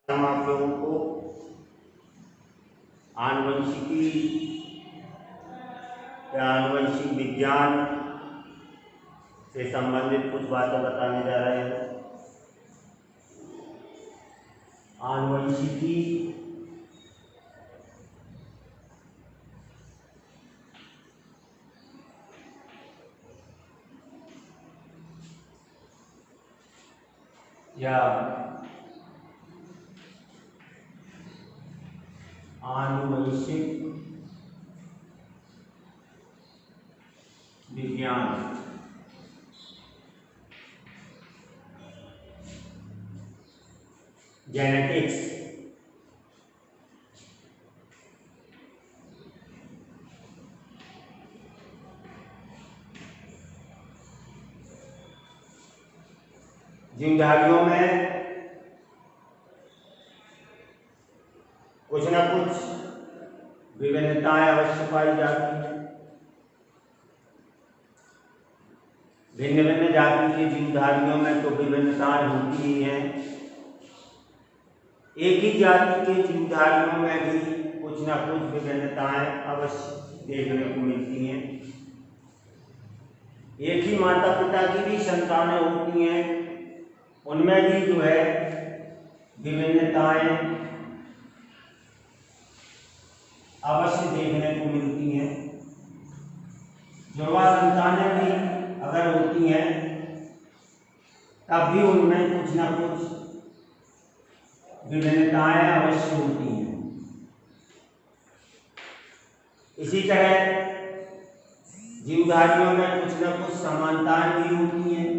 हम आप लोगों को आनुवंशिकी या आनुवंशिक विज्ञान से संबंधित कुछ बातें बताने जा रहे हैं। आनुवंशिकी या आनुवंशिक विज्ञान जेनेटिक्स जीवधारियों में कुछ न कुछ विभिन्नताएं अवश्य पाई जाती हैं। भिन्न भिन्न जाति के जीवधारियों में तो विभिन्नताएं होती ही हैं। एक ही जाति के जीवधारियों में भी कुछ न कुछ विभिन्नताएं अवश्य देखने को मिलती हैं। एक ही माता पिता की भी संतानें होती हैं, उनमें भी जो है विभिन्नताएं अवश्य देखने को मिलती हैं। जुड़वा संतानें भी अगर होती हैं तब भी उनमें कुछ न कुछ विभिन्नताएं अवश्य होती हैं। इसी तरह जीवधारियों में कुछ न कुछ समानताएं भी होती हैं।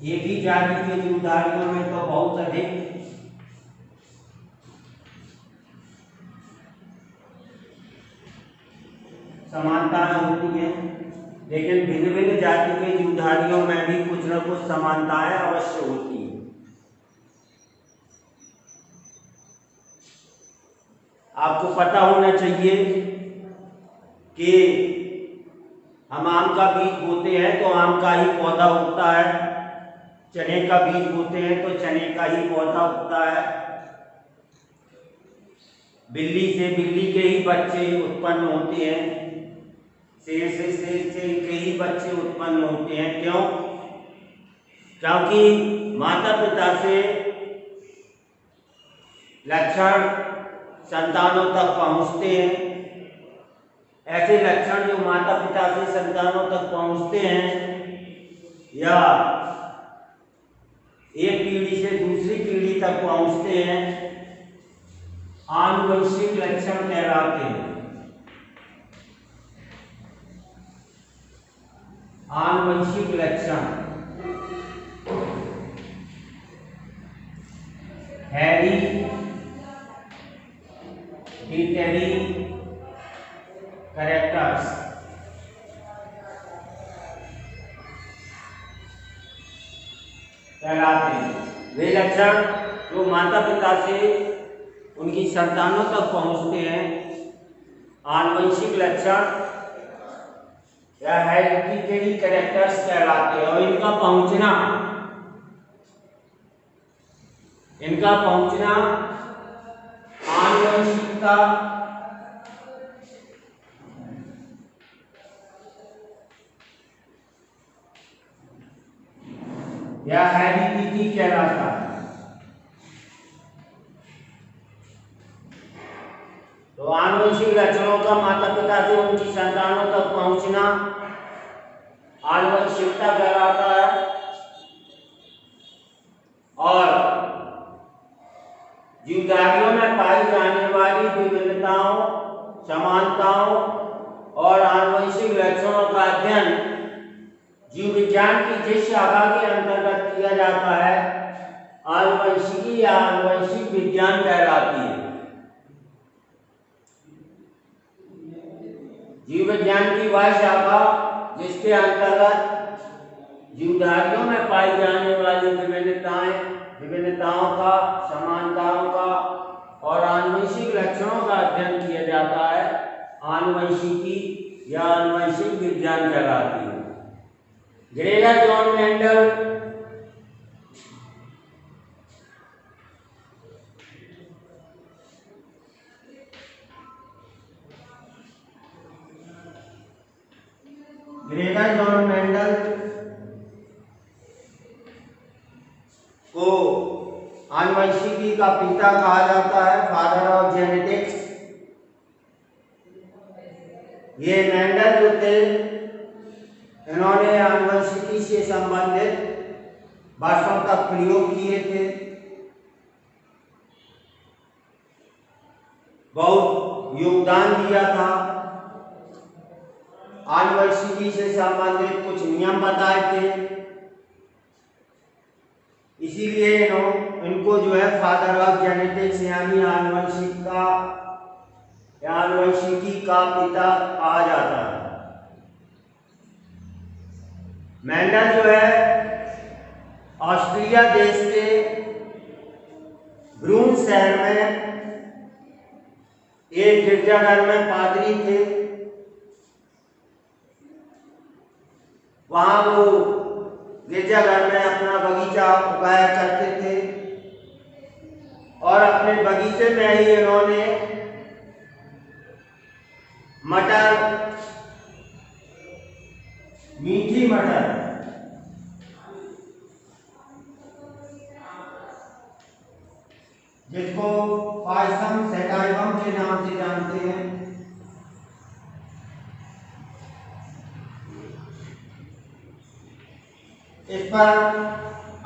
एक ही जाति के जीवधारियों में तो बहुत अधिक समानताएं होती हैं, लेकिन भिन्न भिन्न जाति के जीवधारियों में भी कुछ न कुछ समानताएं अवश्य होती हैं। आपको पता होना चाहिए कि हम आम का बीज बोते हैं तो आम का ही पौधा उगता है, चने का बीज बोते हैं तो चने का ही पौधा उगता है, बिल्ली से बिल्ली के ही बच्चे उत्पन्न होते हैं, शेर से शेर से के ही बच्चे उत्पन्न होते हैं। क्यों? क्योंकि माता पिता से लक्षण संतानों तक पहुंचते हैं। ऐसे लक्षण जो माता पिता से संतानों तक पहुंचते हैं या एक पीढ़ी से दूसरी पीढ़ी तक पहुंचते हैं, आनुवंशिक लक्षण कहलाते हैं। आनुवंशिक लक्षण हेरिडिटरी कैरेक्टर्स कहलाते हैं। वे लक्षण जो माता पिता से उनकी संतानों तक पहुंचते हैं, आनुवंशिक लक्षण या हेरिडिटरी कैरेक्टर्स कहलाते हैं। और इनका पहुंचना आनुवंशिकता या हेरिडिटी कहलाता है। तो आनुवंशिक लक्षणों का माता पिता से उनकी संतानों तक पहुंचना आनुवंशिकता कहलाता है। और जीवधारियों में पाई जाने वाली विभिन्नताओं, समानताओं और आनुवंशिक लक्षणों का अध्ययन जीव विज्ञान की जिस शाखा के अंतर्गत किया जाता है, आनुवंशिकी या आनुवंशिक विज्ञान कहलाती है। जीव विज्ञान की वह शाखा जिसके अंतर्गत जीवधारियों में पाई जाने वाली विभिन्नताओं का, समानताओं का और आनुवंशिक लक्षणों का अध्ययन किया जाता है, आनुवंशिकी या आनुवंशिक विज्ञान कहलाती है। Gregor John Mendel Gregor John Mendel को आनुवंशिकी का पिता कहा जाता है, फादर ऑफ जेनेटिक्स। ये मेंडल जो थे, इन्होंने आनुवंशिकी से संबंधित वर्षों तक प्रयोग किए थे, बहुत योगदान दिया था। आनुवंशिकी से संबंधित कुछ नियम बताए थे, इसीलिए इनको जो है फादर ऑफ जेनेटिक्स यानी आनुवंशिकी का पिता कहा जाता है। मेंडल जो है ऑस्ट्रिया देश के ब्रून शहर में एक गिरजाघर में पादरी थे। वहां वो गिरजाघर में अपना बगीचा उगाया करते थे और अपने बगीचे में ही इन्होंने मटर, मीठी मटर, जिसको पायसम सेटाइवम के नाम से जानते हैं, इस पर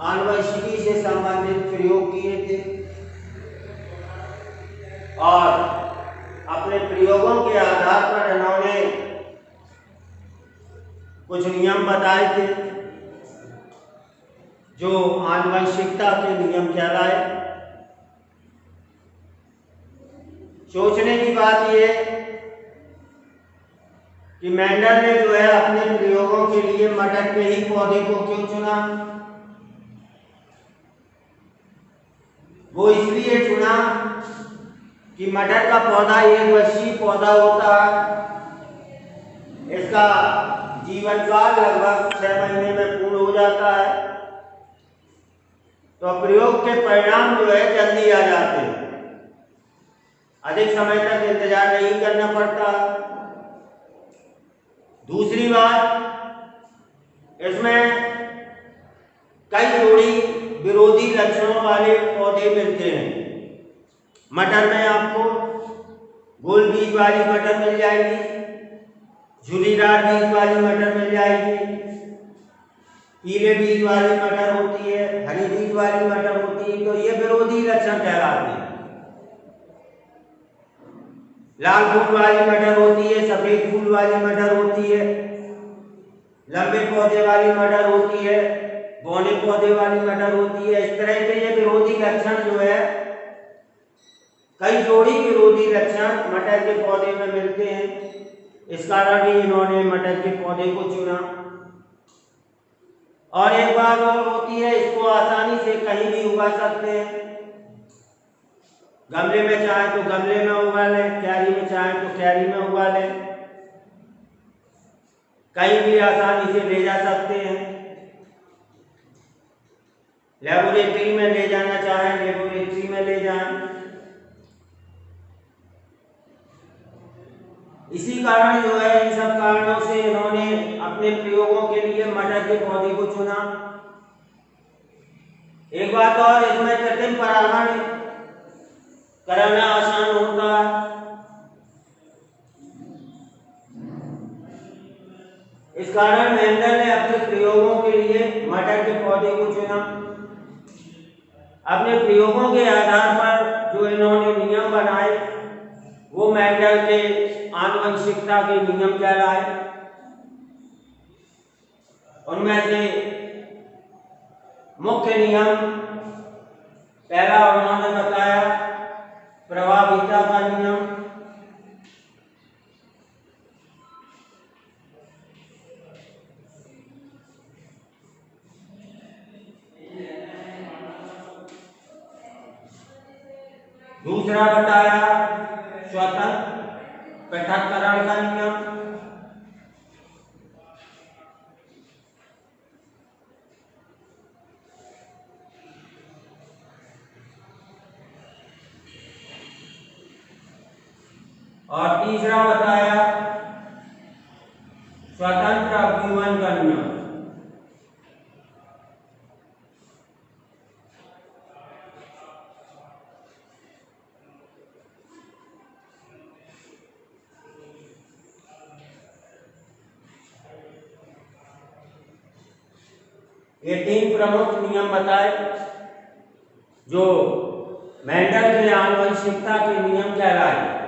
आनुवंशिकी से संबंधित प्रयोग किए थे और अपने प्रयोगों के आधार पर इन्होंने कुछ नियम बताए थे जो आनुवंशिकता के नियम कहलाए। सोचने की बात यह कि मेंडल ने जो है अपने प्रयोगों के लिए मटर के ही पौधे को क्यों चुना। वो इसलिए चुना कि मटर का पौधा एक वर्षीय पौधा होता है, इसका जीवन काल लगभग 6 महीने में पूर्ण हो जाता है, तो प्रयोग के परिणाम जो है जल्दी आ जाते हैं, अधिक समय तक इंतजार नहीं करना पड़ता। दूसरी बात, इसमें कई जोड़ी विरोधी लक्षणों वाले पौधे मिलते हैं। मटर में आपको गोल बीज वाली मटर मिल जाएगी, झुर्रीदार बीज वाली मटर मिल जाएगी, पीले बीज वाली मटर होती है, हरी बीज वाली मटर होती है, तो ये विरोधी लक्षण कहलाते हैं। लाल फूल वाली मटर होती है, सफेद फूल वाली मटर होती है, लंबे पौधे वाली मटर होती है, बौने पौधे वाली मटर होती है। इस तरह के ये विरोधी लक्षण जो है, कई जोड़ी विरोधी लक्षण मटर के पौधे में मिलते हैं, इस कारण ही इन्होंने मटर के पौधे को चुना। और एक बात और होती है, इसको आसानी से कहीं भी उगा सकते हैं। गमले में चाहे तो गमले में उगा लें, क्यारी में चाहे तो क्यारी में उगा लें, कहीं भी आसानी से ले जा सकते हैं। लेबोरेटरी में ले जाना चाहें, लेबोरेटरी में ले जाएं। इसी कारण जो है, इन सब कारणों से इन्होंने अपने प्रयोगों के लिए मटर के पौधे को चुना। एक बात और, इसमें कृत्रिम परागण कराना आसान होता है, इस कारण मेंडल ने अपने प्रयोगों के लिए मटर के पौधे को चुना। अपने प्रयोगों के आधार पर जो इन्होंने नियम बनाए, वो मेंडल के आनुवंशिकता के नियम कहलाए। उनमें से मुख्य नियम, पहला उन्होंने बताया प्रभाविता का नियम। दूसरा बताया स्वतंत्र पृथक्करण का नियम। और तीसरा बताया स्वतंत्र प्राप्तिमान का नियम। ये 3 प्रमुख नियम बताए जो मेंडल के आनुवंशिकता के नियम कहलाए।